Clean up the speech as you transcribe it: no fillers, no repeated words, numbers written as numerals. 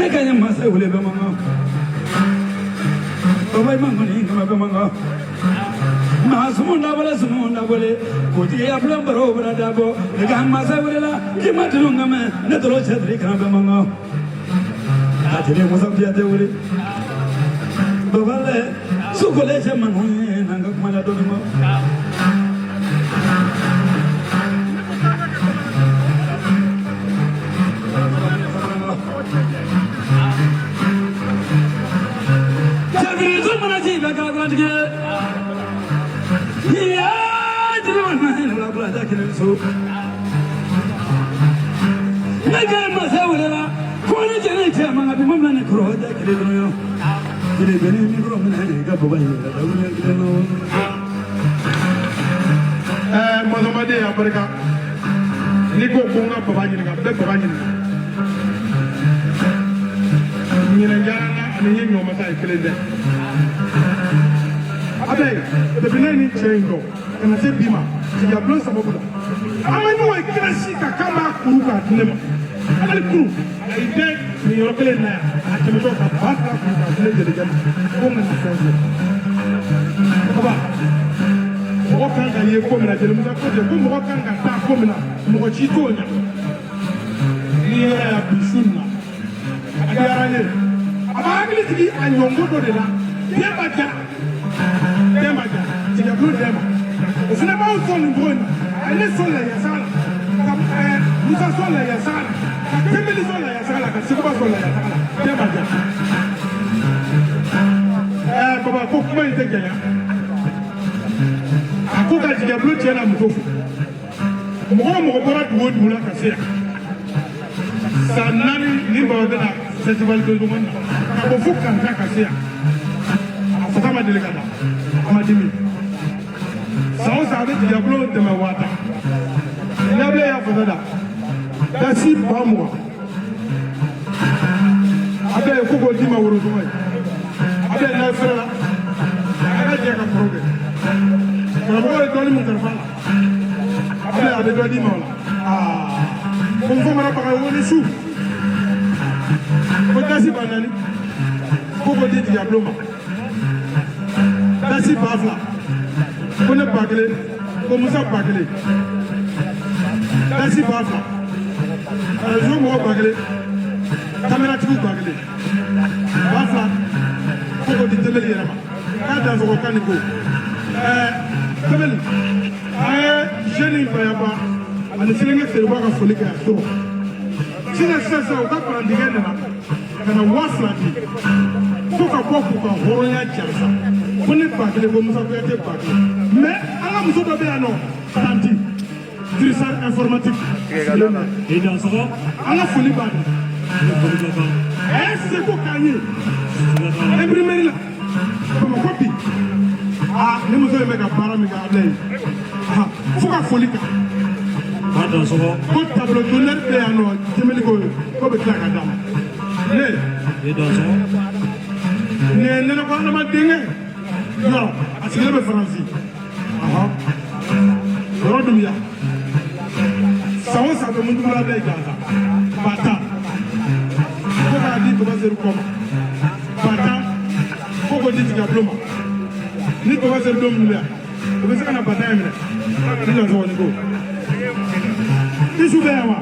kanya masa ule be manga baba mangani kama be manga ma sumunda bole ko ti ya blo bro bra dabo de kan masa ule la ki matulu ngame ne tolo chetri kama be manga atele musa pia te ule baba le su kole che manhune nanga kumala do mo So, Naga Masawala, Kona Janeta, Mamma and Crow, that Kilino, Kilibini, Roman, Gaboy, Mozamade, Africa, Nico Ponga, Pavani, Pavani, Minajana, and Yin Masai Kilinde. Abeg, the Benani Chango, and I say Bima. Ya blow some of them. I know I can't see a camera group at Nema. I group. I did the European now. I can talk about that later again. Woman, what can you come at the Musa? What can I come at Mochitonia? Near Bishuna. I ugly and your mother. Demaja. Demaja. You blue demo. It's never so important. I need so like Yasala. Musa so like Yasala. Family so like Yasala. Silver so like Yasala. Demaja. Baba, cook my thing. I cook at the blue channel. More wood will not say. Sanani Nimba Festival to the one. I will book and take a seat. After my delegate, Amadimi. South Africa, you blow them a water. Never after that. That's it, Bamo. I bet a couple of them will do it. I bet no fella. I take a program. I'm going to tell him. I bet I did him. Ah, from up, I want to shoot. What does he banana? Who did the diploma? That's it, Bafla. Kone Bagale, Komusa Bagale. That's it, Bafa. No more Bagale. Camera 2 Bagale. Bafa. Koko di Temeli Rama. Kada for Kaniko. Temeli. Jenny Bayaba. And the Senegal Seruba Folika. Sina Sasa, Ukapa and the Gana. And a Waflati. Toka Poku, Horoya Jasa. Kone Bagale, Komusa Bagale. Mais à la maison de Béano, Tanti, Grisal informatique. Et dans ce cas, à la folie bad. C'est quoi gagner? Imprimé là. Comme copie. Ah, nous nous avons mis un paramètre à l'aide. Ah, faut qu'à folie. Dans ce cas, quand tableau d'honneur Béano, tu me dis comme tu as gagné. Et dans ce cas, ne pas le dingue. Non, à ce que le français. Rodumia. Sawa sabe mundu mala de gaza. Bata. Ko ba di ko ba zeru ko. Bata. Ko ko di diploma. Ni ko ba zeru dom nula. Ko be se kana bata emre. Ni la zo ni ko. Ti su be wa.